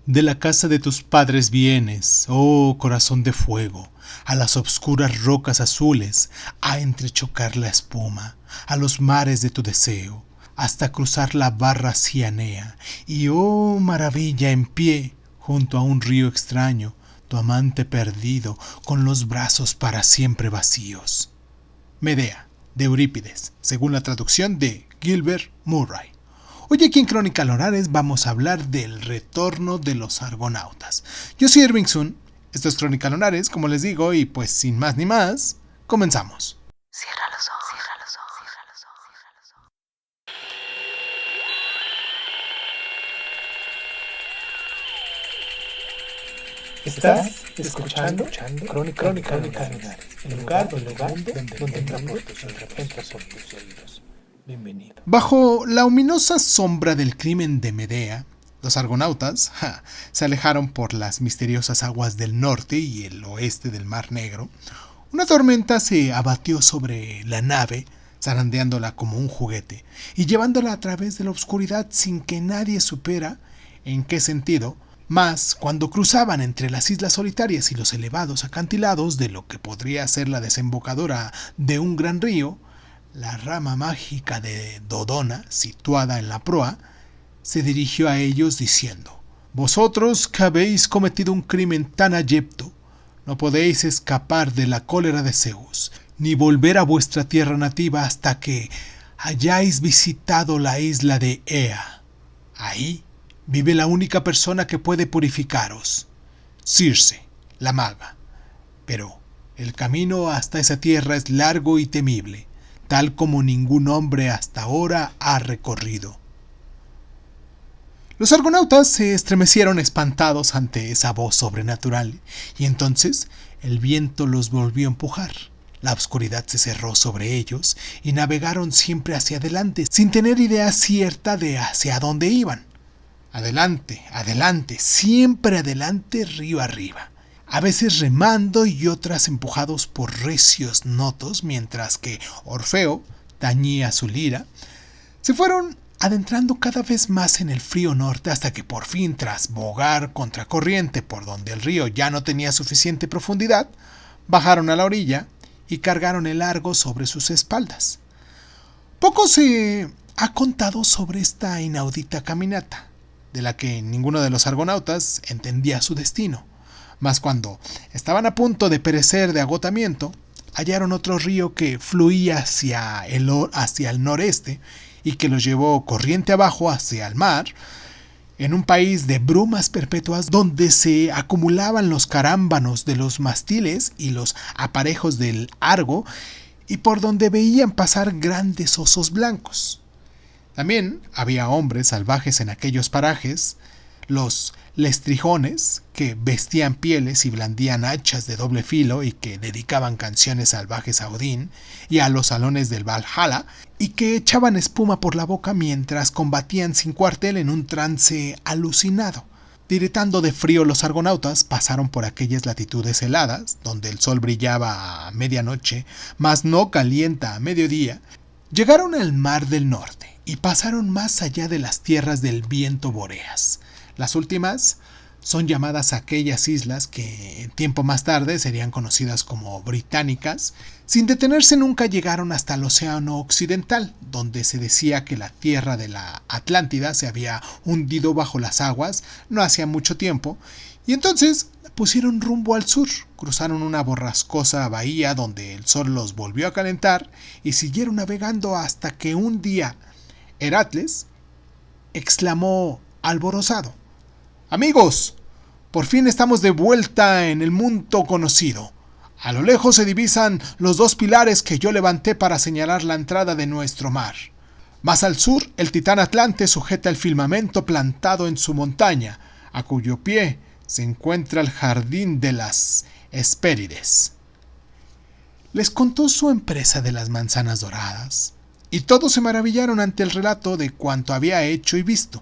De la casa de tus padres vienes, oh corazón de fuego, a las obscuras rocas azules, a entrechocar la espuma, a los mares de tu deseo, hasta cruzar la barra cianea, y oh maravilla en pie, junto a un río extraño, tu amante perdido, con los brazos para siempre vacíos. Medea, de Eurípides, según la traducción de Gilbert Murray. Hoy aquí en Crónica Lunares vamos a hablar del retorno de los argonautas. Yo soy Irving Sun, esto es Crónica Lunares, como les digo, y pues sin más ni más, comenzamos. Cierra los ojos, cierra los ojos, cierra los ojos, cierra los ojos. Estás escuchando Crónica Lunares, el lugar donde entra por tus oídos. Bienvenido. Bajo la ominosa sombra del crimen de Medea, los argonautas se alejaron por las misteriosas aguas del norte y el oeste del Mar Negro. Una tormenta se abatió sobre la nave, zarandeándola como un juguete y llevándola a través de la oscuridad sin que nadie supiera en qué sentido, mas cuando cruzaban entre las islas solitarias y los elevados acantilados de lo que podría ser la desembocadura de un gran río, la rama mágica de Dodona, situada en la proa, se dirigió a ellos diciendo: «Vosotros que habéis cometido un crimen tan abyecto, no podéis escapar de la cólera de Zeus, ni volver a vuestra tierra nativa hasta que hayáis visitado la isla de Ea. Ahí vive la única persona que puede purificaros, Circe, la maga. Pero el camino hasta esa tierra es largo y temible, tal como ningún hombre hasta ahora ha recorrido». Los argonautas se estremecieron espantados ante esa voz sobrenatural, y entonces el viento los volvió a empujar. La oscuridad se cerró sobre ellos y navegaron siempre hacia adelante, sin tener idea cierta de hacia dónde iban. Adelante, adelante, siempre adelante, río arriba. A veces remando y otras empujados por recios notos, mientras que Orfeo tañía su lira. Se fueron adentrando cada vez más en el frío norte hasta que por fin, tras bogar contracorriente por donde el río ya no tenía suficiente profundidad, bajaron a la orilla y cargaron el largo sobre sus espaldas. Poco se ha contado sobre esta inaudita caminata, de la que ninguno de los argonautas entendía su destino. Mas cuando estaban a punto de perecer de agotamiento, hallaron otro río que fluía hacia el noreste y que los llevó corriente abajo hacia el mar, en un país de brumas perpetuas donde se acumulaban los carámbanos de los mástiles y los aparejos del Argo, y por donde veían pasar grandes osos blancos. También había hombres salvajes en aquellos parajes, los lestrijones, que vestían pieles y blandían hachas de doble filo y que dedicaban canciones salvajes a Odín y a los salones del Valhalla, y que echaban espuma por la boca mientras combatían sin cuartel en un trance alucinado. Tiritando de frío, los argonautas pasaron por aquellas latitudes heladas, donde el sol brillaba a medianoche, mas no calienta a mediodía. Llegaron al Mar del Norte y pasaron más allá de las tierras del viento Bóreas. Las últimas son llamadas aquellas islas que tiempo más tarde serían conocidas como británicas. Sin detenerse nunca llegaron hasta el océano occidental, donde se decía que la tierra de la Atlántida se había hundido bajo las aguas no hacía mucho tiempo, y entonces pusieron rumbo al sur, cruzaron una borrascosa bahía donde el sol los volvió a calentar y siguieron navegando hasta que un día Heracles exclamó alborozado: «Amigos, por fin estamos de vuelta en el mundo conocido. A lo lejos se divisan los dos pilares que yo levanté para señalar la entrada de nuestro mar. Más al sur, el titán Atlante sujeta el firmamento plantado en su montaña, a cuyo pie se encuentra el jardín de las Hespérides». Les contó su empresa de las manzanas doradas, y todos se maravillaron ante el relato de cuanto había hecho y visto.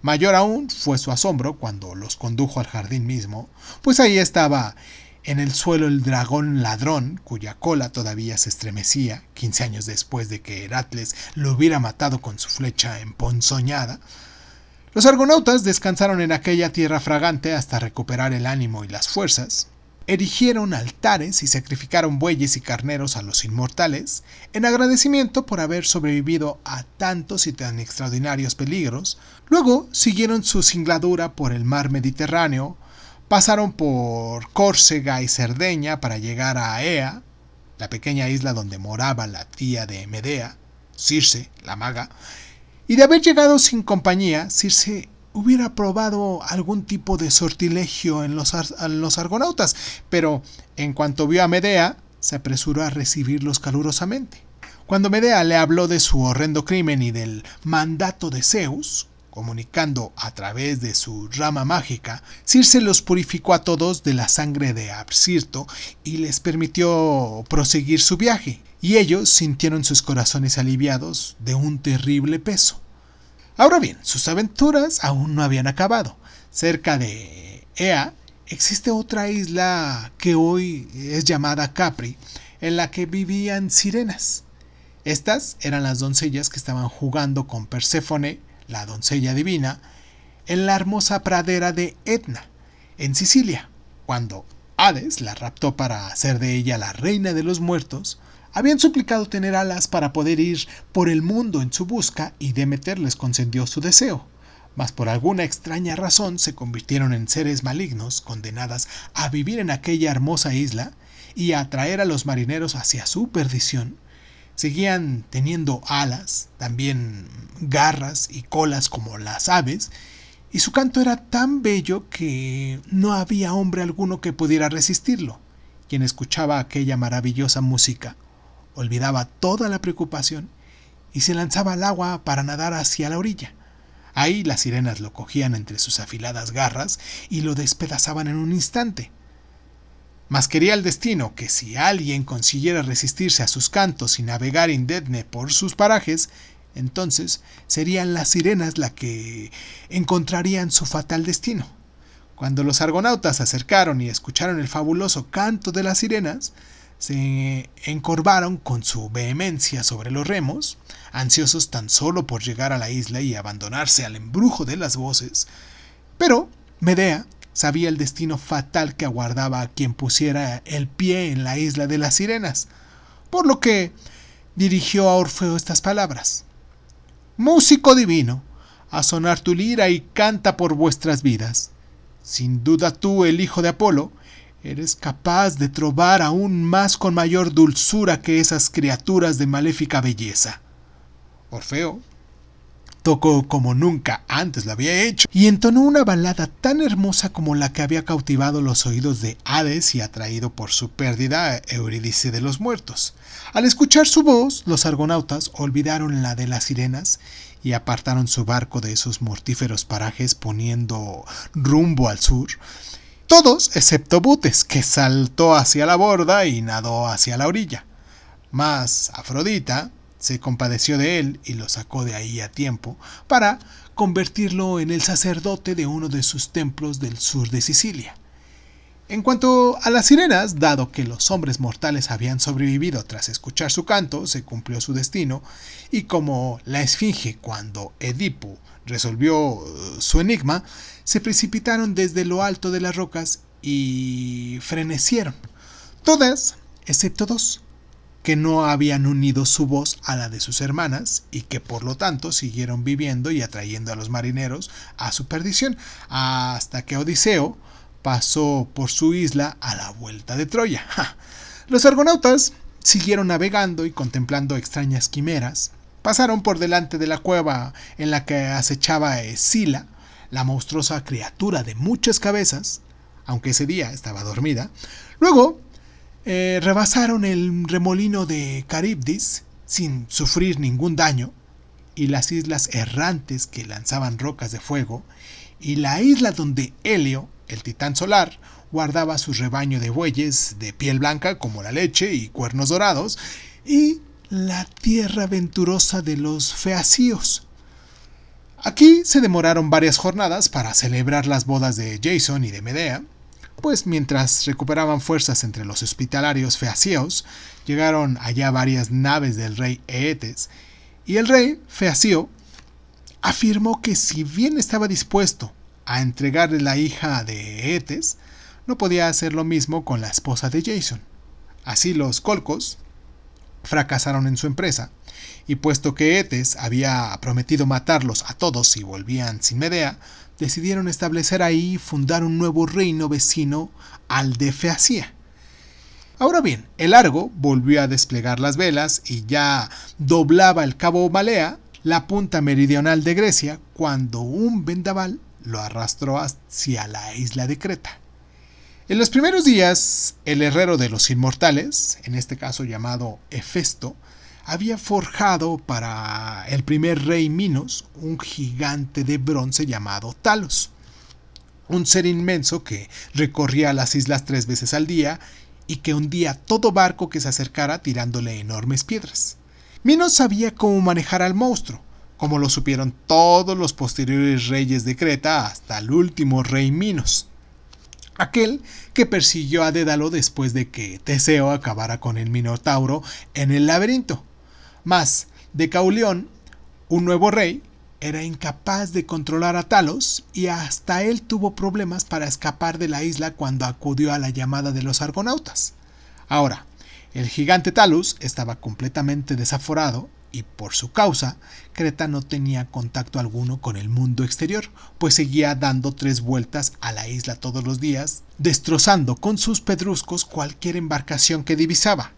Mayor aún fue su asombro cuando los condujo al jardín mismo, pues ahí estaba en el suelo el dragón ladrón, cuya cola todavía se estremecía 15 años después de que Heracles lo hubiera matado con su flecha emponzoñada. Los argonautas descansaron en aquella tierra fragante hasta recuperar el ánimo y las fuerzas. Erigieron altares y sacrificaron bueyes y carneros a los inmortales, en agradecimiento por haber sobrevivido a tantos y tan extraordinarios peligros. Luego siguieron su singladura por el mar Mediterráneo, pasaron por Córcega y Cerdeña para llegar a Ea, la pequeña isla donde moraba la tía de Medea, Circe, la maga, y de haber llegado sin compañía, Circe hubiera probado algún tipo de sortilegio en los argonautas, pero en cuanto vio a Medea, se apresuró a recibirlos calurosamente. Cuando Medea le habló de su horrendo crimen y del mandato de Zeus, comunicando a través de su rama mágica, Circe los purificó a todos de la sangre de Absirto y les permitió proseguir su viaje, y ellos sintieron sus corazones aliviados de un terrible peso. Ahora bien, sus aventuras aún no habían acabado. Cerca de Ea existe otra isla que hoy es llamada Capri, en la que vivían sirenas. Estas eran las doncellas que estaban jugando con Perséfone, la doncella divina, en la hermosa pradera de Etna, en Sicilia. Cuando Hades la raptó para hacer de ella la reina de los muertos, habían suplicado tener alas para poder ir por el mundo en su busca, y Demeter les concedió su deseo, mas por alguna extraña razón se convirtieron en seres malignos condenadas a vivir en aquella hermosa isla y a atraer a los marineros hacia su perdición. Seguían teniendo alas, también garras y colas como las aves, y su canto era tan bello que no había hombre alguno que pudiera resistirlo. Quien escuchaba aquella maravillosa música olvidaba toda la preocupación y se lanzaba al agua para nadar hacia la orilla. Ahí las sirenas lo cogían entre sus afiladas garras y lo despedazaban en un instante. Mas quería el destino que si alguien consiguiera resistirse a sus cantos y navegar indemne por sus parajes, entonces serían las sirenas las que encontrarían su fatal destino. Cuando los argonautas se acercaron y escucharon el fabuloso canto de las sirenas, se encorvaron con su vehemencia sobre los remos, ansiosos tan solo por llegar a la isla y abandonarse al embrujo de las voces. Pero Medea sabía el destino fatal que aguardaba a quien pusiera el pie en la isla de las sirenas, por lo que dirigió a Orfeo estas palabras: «Músico divino, a sonar tu lira y canta por vuestras vidas. Sin duda tú, el hijo de Apolo, eres capaz de trobar aún más con mayor dulzura que esas criaturas de maléfica belleza». Orfeo tocó como nunca antes lo había hecho y entonó una balada tan hermosa como la que había cautivado los oídos de Hades y atraído por su pérdida a Eurídice de los muertos. Al escuchar su voz, los argonautas olvidaron la de las sirenas y apartaron su barco de esos mortíferos parajes, poniendo rumbo al sur. Todos excepto Butes, que saltó hacia la borda y nadó hacia la orilla. Mas Afrodita se compadeció de él y lo sacó de ahí a tiempo para convertirlo en el sacerdote de uno de sus templos del sur de Sicilia. En cuanto a las sirenas, dado que los hombres mortales habían sobrevivido tras escuchar su canto, se cumplió su destino, y como la esfinge cuando Edipo resolvió su enigma, se precipitaron desde lo alto de las rocas y frenecieron, todas excepto dos, que no habían unido su voz a la de sus hermanas y que por lo tanto siguieron viviendo y atrayendo a los marineros a su perdición, hasta que Odiseo pasó por su isla a la vuelta de Troya. Los argonautas siguieron navegando y contemplando extrañas quimeras. Pasaron por delante de la cueva en la que acechaba Escila, la monstruosa criatura de muchas cabezas, aunque ese día estaba dormida. Luego rebasaron el remolino de Caribdis sin sufrir ningún daño, y las islas errantes que lanzaban rocas de fuego, y la isla donde Helio, el titán solar, guardaba su rebaño de bueyes de piel blanca como la leche y cuernos dorados, y la tierra venturosa de los feacíos. Aquí se demoraron varias jornadas para celebrar las bodas de Jason y de Medea, pues mientras recuperaban fuerzas entre los hospitalarios feaceos, llegaron allá varias naves del rey Eetes, y el rey feacio afirmó que si bien estaba dispuesto a entregarle la hija de Etes, no podía hacer lo mismo con la esposa de Jason. Así los Colcos fracasaron en su empresa, y puesto que Etes había prometido matarlos a todos si volvían sin Medea, decidieron establecer ahí y fundar un nuevo reino vecino al de Feacia. Ahora bien, el Argo volvió a desplegar las velas y ya doblaba el cabo Malea, la punta meridional de Grecia, cuando un vendaval lo arrastró hacia la isla de Creta. En los primeros días, el herrero de los inmortales, en este caso llamado Hefesto, había forjado para el primer rey Minos un gigante de bronce llamado Talos, un ser inmenso que recorría las islas 3 veces al día y que hundía todo barco que se acercara tirándole enormes piedras. Minos sabía cómo manejar al monstruo, como lo supieron todos los posteriores reyes de Creta hasta el último rey Minos, aquel que persiguió a Dédalo después de que Teseo acabara con el Minotauro en el laberinto. Mas Decaulión, un nuevo rey, era incapaz de controlar a Talos y hasta él tuvo problemas para escapar de la isla cuando acudió a la llamada de los argonautas. Ahora, el gigante Talos estaba completamente desaforado y por su causa, Creta no tenía contacto alguno con el mundo exterior, pues seguía dando 3 vueltas a la isla todos los días, destrozando con sus pedruscos cualquier embarcación que divisaba.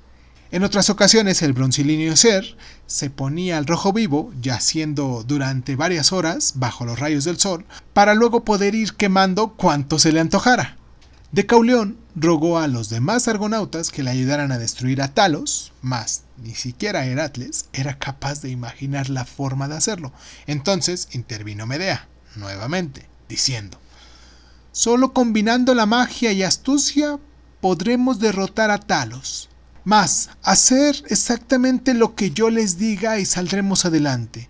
En otras ocasiones el broncilíneo ser se ponía al rojo vivo, yaciendo durante varias horas bajo los rayos del sol, para luego poder ir quemando cuanto se le antojara. Decaulión rogó a los demás argonautas que le ayudaran a destruir a Talos, mas ni siquiera Heracles era capaz de imaginar la forma de hacerlo. Entonces intervino Medea, nuevamente, diciendo: «Solo combinando la magia y astucia podremos derrotar a Talos. Mas, hacer exactamente lo que yo les diga y saldremos adelante».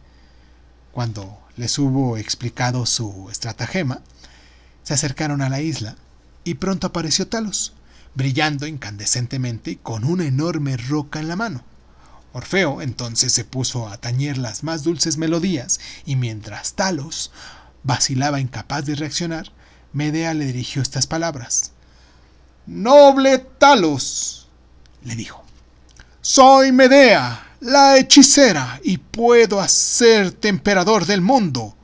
Cuando les hubo explicado su estratagema, se acercaron a la isla y pronto apareció Talos, brillando incandescentemente y con una enorme roca en la mano. Orfeo entonces se puso a tañer las más dulces melodías y mientras Talos vacilaba incapaz de reaccionar, Medea le dirigió estas palabras: «Noble Talos», le dijo, «soy Medea, la hechicera, y puedo hacerte emperador del mundo,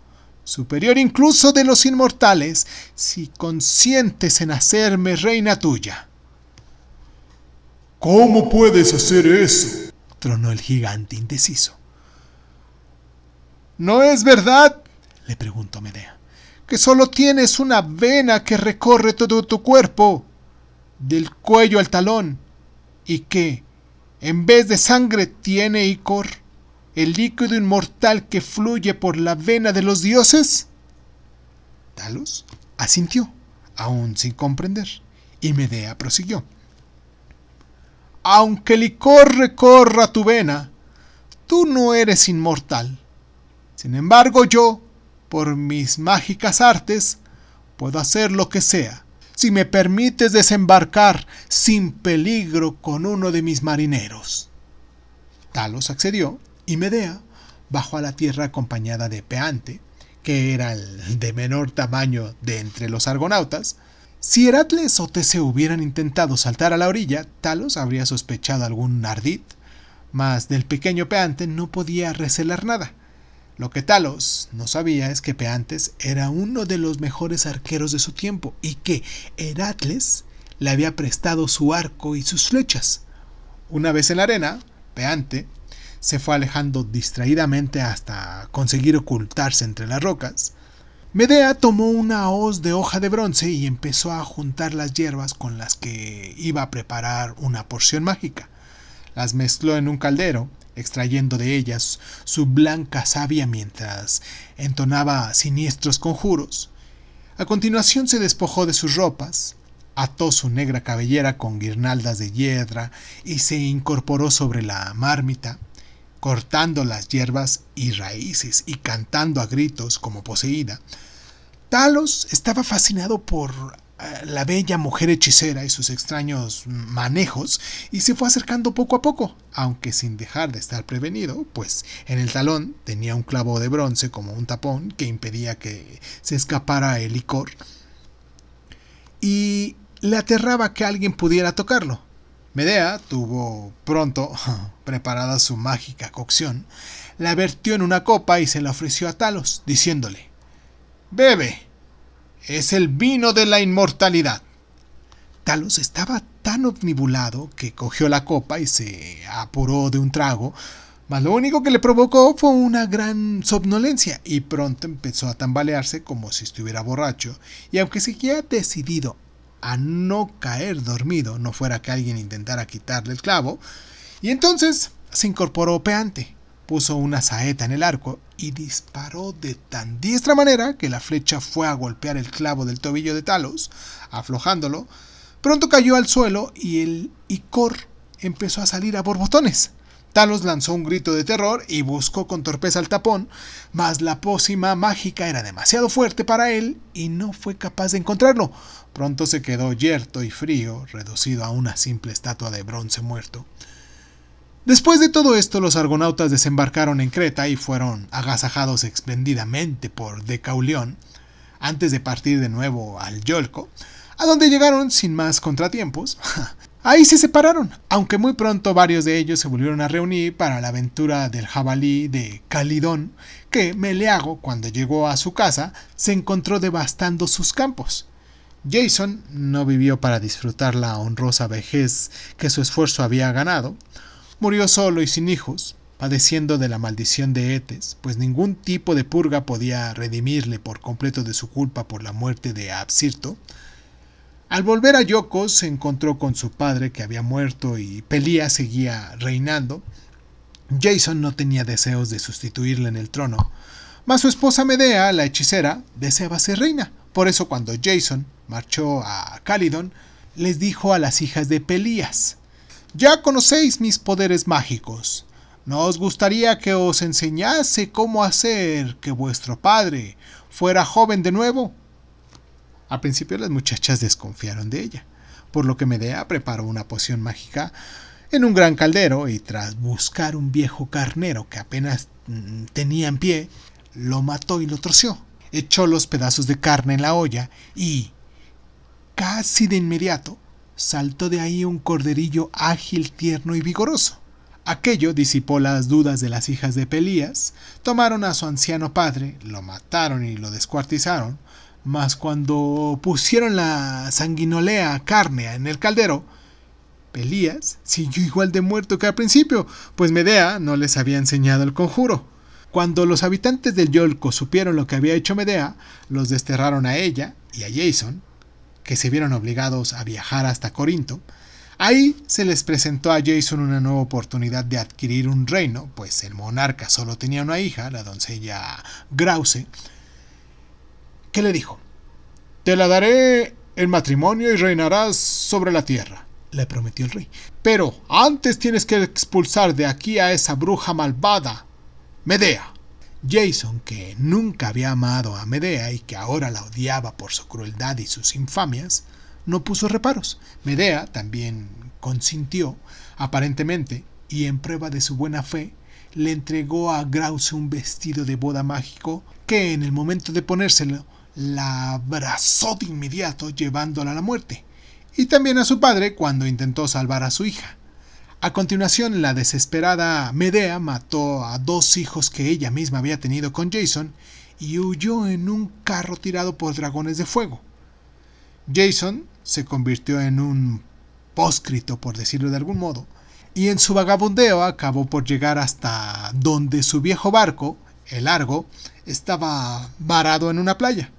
superior incluso de los inmortales, si consientes en hacerme reina tuya». «¿Cómo puedes hacer eso?», tronó el gigante indeciso. «¿No es verdad?», le preguntó Medea, «que solo tienes una vena que recorre todo tu cuerpo, del cuello al talón, y que, en vez de sangre, tiene icor, el líquido inmortal que fluye por la vena de los dioses?» Talos asintió, aún sin comprender, y Medea prosiguió: «Aunque el licor recorra tu vena, tú no eres inmortal. Sin embargo, yo, por mis mágicas artes, puedo hacer lo que sea, si me permites desembarcar sin peligro con uno de mis marineros». Talos accedió, y Medea bajó a la tierra acompañada de Peante, que era el de menor tamaño de entre los argonautas. Si Heracles o Teseo hubieran intentado saltar a la orilla, Talos habría sospechado algún ardid, mas del pequeño Peante no podía recelar nada. Lo que Talos no sabía es que Peantes era uno de los mejores arqueros de su tiempo y que Heracles le había prestado su arco y sus flechas. Una vez en la arena, Peante se fue alejando distraídamente hasta conseguir ocultarse entre las rocas. Medea tomó una hoz de hoja de bronce y empezó a juntar las hierbas con las que iba a preparar una porción mágica. Las mezcló en un caldero, extrayendo de ellas su blanca savia mientras entonaba siniestros conjuros. A continuación se despojó de sus ropas, ató su negra cabellera con guirnaldas de hiedra y se incorporó sobre la mármita, cortando las hierbas y raíces y cantando a gritos como poseída. Talos estaba fascinado por la bella mujer hechicera y sus extraños manejos, y se fue acercando poco a poco, aunque sin dejar de estar prevenido, pues en el talón tenía un clavo de bronce como un tapón que impedía que se escapara el licor, y le aterraba que alguien pudiera tocarlo. Medea tuvo pronto preparada su mágica cocción, la vertió en una copa y se la ofreció a Talos, diciéndole: «Bebe, es el vino de la inmortalidad». Talos estaba tan obnubilado que cogió la copa y se apuró de un trago, mas lo único que le provocó fue una gran somnolencia, y pronto empezó a tambalearse como si estuviera borracho, y aunque seguía decidido a no caer dormido, no fuera que alguien intentara quitarle el clavo, y entonces se incorporó opeante, puso una saeta en el arco y disparó de tan diestra manera que la flecha fue a golpear el clavo del tobillo de Talos, aflojándolo. Pronto cayó al suelo y el icor empezó a salir a borbotones. Talos lanzó un grito de terror y buscó con torpeza el tapón, mas la pócima mágica era demasiado fuerte para él y no fue capaz de encontrarlo. Pronto se quedó yerto y frío, reducido a una simple estatua de bronce muerto. Después de todo esto, los argonautas desembarcaron en Creta y fueron agasajados esplendidamente por Decaulión, antes de partir de nuevo al Iolco, a donde llegaron sin más contratiempos. Ahí se separaron, aunque muy pronto varios de ellos se volvieron a reunir para la aventura del jabalí de Calidón, que Meleago, cuando llegó a su casa, se encontró devastando sus campos. Jason no vivió para disfrutar la honrosa vejez que su esfuerzo había ganado. Murió solo y sin hijos, padeciendo de la maldición de Etes, pues ningún tipo de purga podía redimirle por completo de su culpa por la muerte de Absirto. Al volver a Iolcos se encontró con su padre que había muerto y Pelía seguía reinando. Jason no tenía deseos de sustituirle en el trono, mas su esposa Medea, la hechicera, deseaba ser reina. Por eso cuando Jason marchó a Calidón, les dijo a las hijas de Pelías: «Ya conocéis mis poderes mágicos. ¿No os gustaría que os enseñase cómo hacer que vuestro padre fuera joven de nuevo?». Al principio las muchachas desconfiaron de ella, por lo que Medea preparó una poción mágica en un gran caldero y tras buscar un viejo carnero que apenas tenía en pie, lo mató y lo troció. Echó los pedazos de carne en la olla y, casi de inmediato, saltó de ahí un corderillo ágil, tierno y vigoroso. Aquello disipó las dudas de las hijas de Pelías. Tomaron a su anciano padre, lo mataron y lo descuartizaron, mas cuando pusieron la sanguinolenta carne en el caldero, Pelías siguió igual de muerto que al principio, pues Medea no les había enseñado el conjuro. Cuando los habitantes del Iolco supieron lo que había hecho Medea, los desterraron a ella y a Jason, que se vieron obligados a viajar hasta Corinto. Ahí se les presentó a Jason una nueva oportunidad de adquirir un reino, pues el monarca solo tenía una hija, la doncella Grauce, que le dijo: «Te la daré en matrimonio y reinarás sobre la tierra», le prometió el rey. «Pero antes tienes que expulsar de aquí a esa bruja malvada, Medea». Jason, que nunca había amado a Medea y que ahora la odiaba por su crueldad y sus infamias, no puso reparos. Medea también consintió, aparentemente, y en prueba de su buena fe, le entregó a Grauce un vestido de boda mágico que en el momento de ponérselo la abrazó de inmediato, llevándola a la muerte, y también a su padre cuando intentó salvar a su hija. A continuación, la desesperada Medea mató a 2 hijos que ella misma había tenido con Jason y huyó en un carro tirado por dragones de fuego. Jason se convirtió en un póscrito, por decirlo de algún modo, y en su vagabundeo acabó por llegar hasta donde su viejo barco, el Argo, estaba varado en una playa.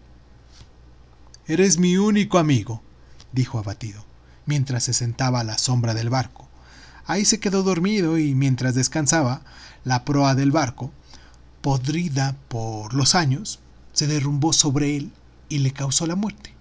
«Eres mi único amigo», dijo abatido, mientras se sentaba a la sombra del barco. Ahí se quedó dormido y mientras descansaba, la proa del barco, podrida por los años, se derrumbó sobre él y le causó la muerte.